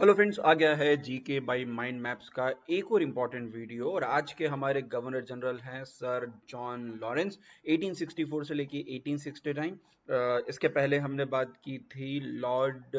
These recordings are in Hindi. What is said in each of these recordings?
हेलो फ्रेंड्स, आ गया है जीके बाय माइंड मैप्स का एक और इम्पॉर्टेंट वीडियो। और आज के हमारे गवर्नर जनरल हैं सर जॉन लॉरेंस। 1864 से लेके 1869। इसके पहले हमने बात की थी लॉर्ड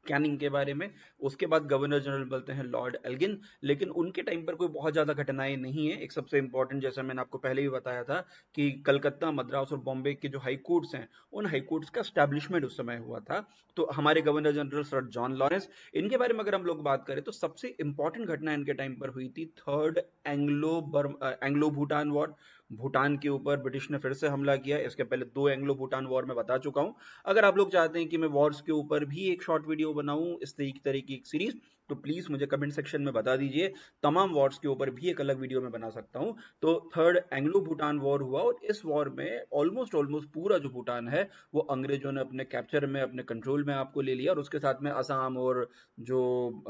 कैनिंग के बारे में। उसके बाद गवर्नर जनरल बोलते हैं लॉर्ड एल्गिन। लेकिन उनके टाइम पर कोई बहुत ज़्यादा घटनाएं नहीं है। एक सबसे इम्पॉर्टेंट, जैसा मैंने आपको पहले भी बताया था, कि कलकत्ता, मद्रास और बॉम्बे के जो हाई कोर्ट्स हैं, उन हाई कोर्ट्स का स्टैब्लिशमेंट उस समय हुआ था। तो हमारे governor general sir John Lawrence, इनके बारे में अगर हम लोग बात करें तो सबसे इंपॉर्टेंट घटना इनके टाइम पर हुई थी third Anglo Bhutan war. Bhutan के ऊपर ब्रिटिश ने फिर से हमला किया। इसके पहले दो एंग्लो भूटान वॉर में बता चुका हूं। अगर आप लोग चाहते हैं कि मैं वॉर्स के ऊपर भी एक शॉर्ट वीडियो बनाऊं, इस तरीके की एक सीरीज, तो प्लीज मुझे कमेंट सेक्शन में बता दीजिए। तमाम वॉर्स के ऊपर भी एक अलग वीडियो में बना सकता हूं। तो थर्ड एंग्लो भूटान वॉर हुआ और इस वॉर में ऑलमोस्ट ऑलमोस्ट पूरा जो भूटान है वो अंग्रेजों ने अपने कैप्चर में, अपने कंट्रोल में आपको ले लिया। और उसके साथ में असम और जो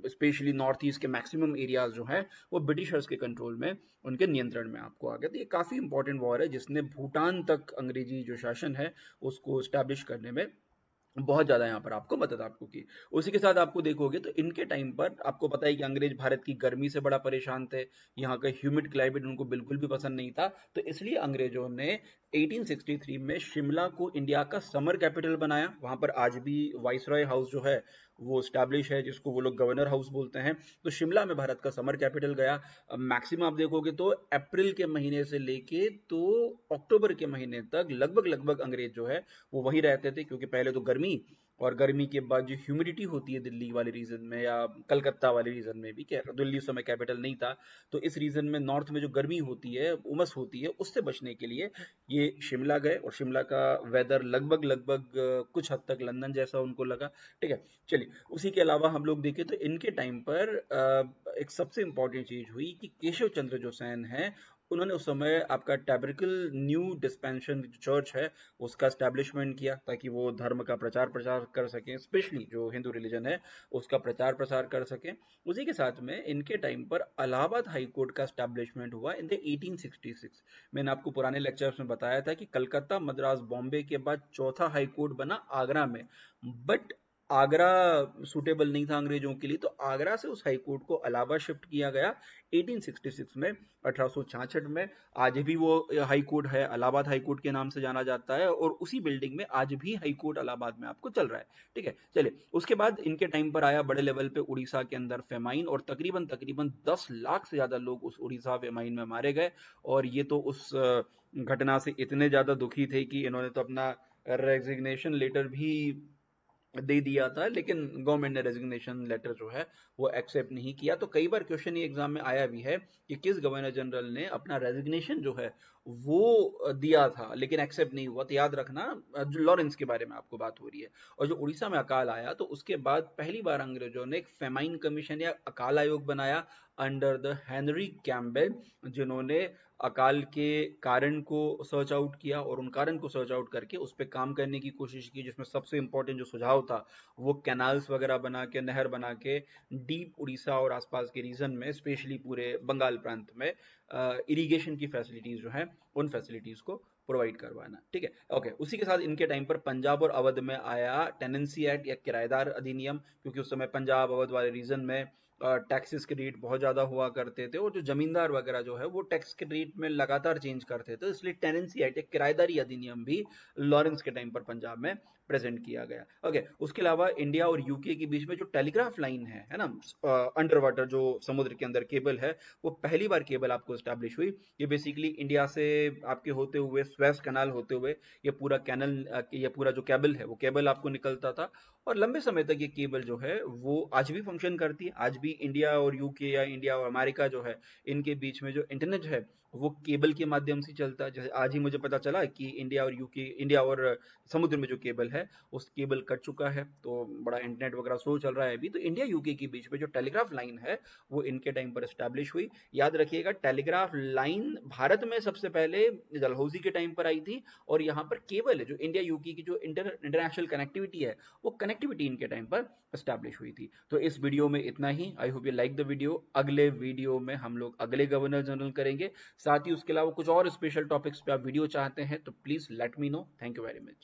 स्पेशली नॉर्थ ईस्ट के मैक्सिमम एरियाज जो हैं वो ब्रिटिशर्स के कंट्रोल में, उनके नियंत्रण में आपको आ गया। तो ये काफ़ी इंपॉर्टेंट वॉर है जिसने भूटान तक अंग्रेजी जो शासन है उसको स्टैब्लिश करने में बहुत ज़्यादा यहाँ पर आपको मदद आपको की। उसी के साथ आपको देखोगे तो इनके टाइम पर आपको पता है कि अंग्रेज भारत की गर्मी से बड़ा परेशान थे। यहाँ का ह्यूमिड क्लाइमेट उनको बिल्कुल भी पसंद नहीं था। तो इसलिए अंग्रेजों ने 1863 में शिमला को इंडिया का समर कैपिटल बनाया। वहाँ पर आज भी वाइसरॉय हाउस जो है वो स्टैब्लिश है, जिसको वो लोग गवर्नर हाउस बोलते हैं। तो शिमला में भारत का समर कैपिटल गया। मैक्सिमम आप देखोगे तो अप्रैल के महीने से लेके तो अक्टूबर के महीने तक लगभग लगभग अंग्रेज जो है वो वहीं रहते थे, क्योंकि पहले तो गर्मी, और गर्मी के बाद जो ह्यूमिडिटी होती है दिल्ली वाले रीजन में या कलकत्ता वाले रीजन में भी, क्या दिल्ली उस समय कैपिटल नहीं था, तो इस रीजन में नॉर्थ में जो गर्मी होती है, उमस होती है, उससे बचने के लिए ये शिमला गए। और शिमला का वेदर लगभग लगभग कुछ हद तक लंदन जैसा उनको लगा। ठीक है, चलिए। उसी के अलावा हम लोग देखें तो इनके टाइम पर एक सबसे इंपॉर्टेंट चीज हुई कि केशव चंद्र जो सेन है, उन्होंने उस समय आपका टैबरिकल न्यू डिस्पेंशन चर्च है उसका स्टैब्लिशमेंट किया, ताकि वो धर्म का प्रचार प्रसार कर सकें, स्पेशली जो हिंदू रिलीजन है उसका प्रचार प्रसार कर सकें। उसी के साथ में इनके टाइम पर इलाहाबाद हाई कोर्ट का स्टैब्लिशमेंट हुआ इन द 1866। मैंने आपको पुराने लेक्चर्स में बताया था कि कलकत्ता, मद्रास, बॉम्बे के बाद चौथा हाई कोर्ट बना आगरा में। बट आगरा सूटेबल नहीं था अंग्रेजों के लिए, तो आगरा से उस हाई कोर्ट को इलाहाबाद शिफ्ट किया गया 1866 में, 1866 में। आज भी वो हाई कोर्ट है, इलाहाबाद हाई कोर्ट के नाम से जाना जाता है, और उसी बिल्डिंग में आज भी हाई कोर्ट इलाहाबाद में आपको चल रहा है। ठीक है, चलिए। उसके बाद इनके टाइम पर आया बड़े लेवल पे उड़ीसा के अंदर फेमाइन, और तकरीबन तकरीबन 10 लाख से ज्यादा लोग उस उड़ीसा फेमाइन में मारे गए। और ये तो उस घटना से इतने ज्यादा दुखी थे कि इन्होंने तो अपना रेजिग्नेशन लेटर भी दे दिया था, लेकिन गवर्नमेंट ने रेजिग्नेशन लेटर जो है वो एक्सेप्ट नहीं किया। तो कई बार क्वेश्चन ये एग्जाम में आया भी है कि किस गवर्नर जनरल ने अपना रेजिग्नेशन जो है वो दिया था लेकिन एक्सेप्ट नहीं हुआ। तो याद रखना, जो लॉरेंस के बारे में आपको बात हो रही है। और जो उड़ीसा में अकाल आया, तो उसके बाद पहली बार अंग्रेजों ने एक फेमाइन कमीशन या अकाल आयोग बनाया अंडर द हेनरी कैम्पबेल, जिन्होंने अकाल के कारण को सर्च आउट किया और उन कारण को सर्च आउट करके उस पर काम करने की कोशिश की। जिसमें सबसे इंपॉर्टेंट जो सुझाव था वो कैनाल्स वगैरह बना के, नहर बना के डीप उड़ीसा और आसपास के रीजन में, स्पेशली पूरे बंगाल प्रांत में इरिगेशन की फैसिलिटीज जो है उन फैसिलिटीज को प्रोवाइड करवाना। ठीक है, ओके। उसी के साथ इनके टाइम पर पंजाब और अवध में आया टेनेंसी एक्ट या किराएदार अधिनियम, क्योंकि उस समय पंजाब अवध वाले रीजन में टैक्सेस के रेट बहुत ज़्यादा हुआ करते थे, और जो जमींदार वगैरह जो है वो टैक्स के रेट में लगातार चेंज करते थे। इसलिए टेनेंसी एक्ट एक किराएदारी अधिनियम भी लॉरेंस के टाइम पर पंजाब में प्रेजेंट किया गया। ओके, उसके अलावा इंडिया और यूके के बीच में जो टेलीग्राफ लाइन है ना, अंडर वाटर जो समुद्र के अंदर केबल है, वो पहली बार केबल आपको स्टैब्लिश हुई। ये बेसिकली इंडिया से आपके होते हुए, स्वेज कैनाल होते हुए, ये पूरा कैनल, ये पूरा जो केबल है वो केबल आपको निकलता था। और लंबे समय तक ये केबल जो है वो आज भी फंक्शन करती है। आज भी इंडिया और यूके या इंडिया और अमेरिका जो है, इनके बीच में जो इंटरनेट है वो केबल के माध्यम से चलता है। जैसे आज ही मुझे पता चला कि इंडिया और यूके, इंडिया और समुद्र में जो केबल है उस केबल कट चुका है, तो बड़ा इंटरनेट वगैरह स्लो चल रहा है अभी। तो इंडिया यूके के बीच में जो टेलीग्राफ लाइन है वो इनके टाइम पर स्टैब्लिश हुई। याद रखिएगा, टेलीग्राफ लाइन भारत में सबसे पहले डलहौजी के टाइम पर आई थी, और यहाँ पर केबल है जो इंडिया यूके की जो इंटरनेशनल कनेक्टिविटी है, वो कनेक्टिविटी इनके टाइम पर स्टैब्लिश हुई थी। तो इस वीडियो में इतना ही। I hope you like the video. अगले वीडियो में हम लोग अगले गवर्नर जनरल करेंगे। साथ ही उसके अलावा कुछ और स्पेशल टॉपिक्स पे आप वीडियो चाहते हैं तो please let me know. Thank you very much.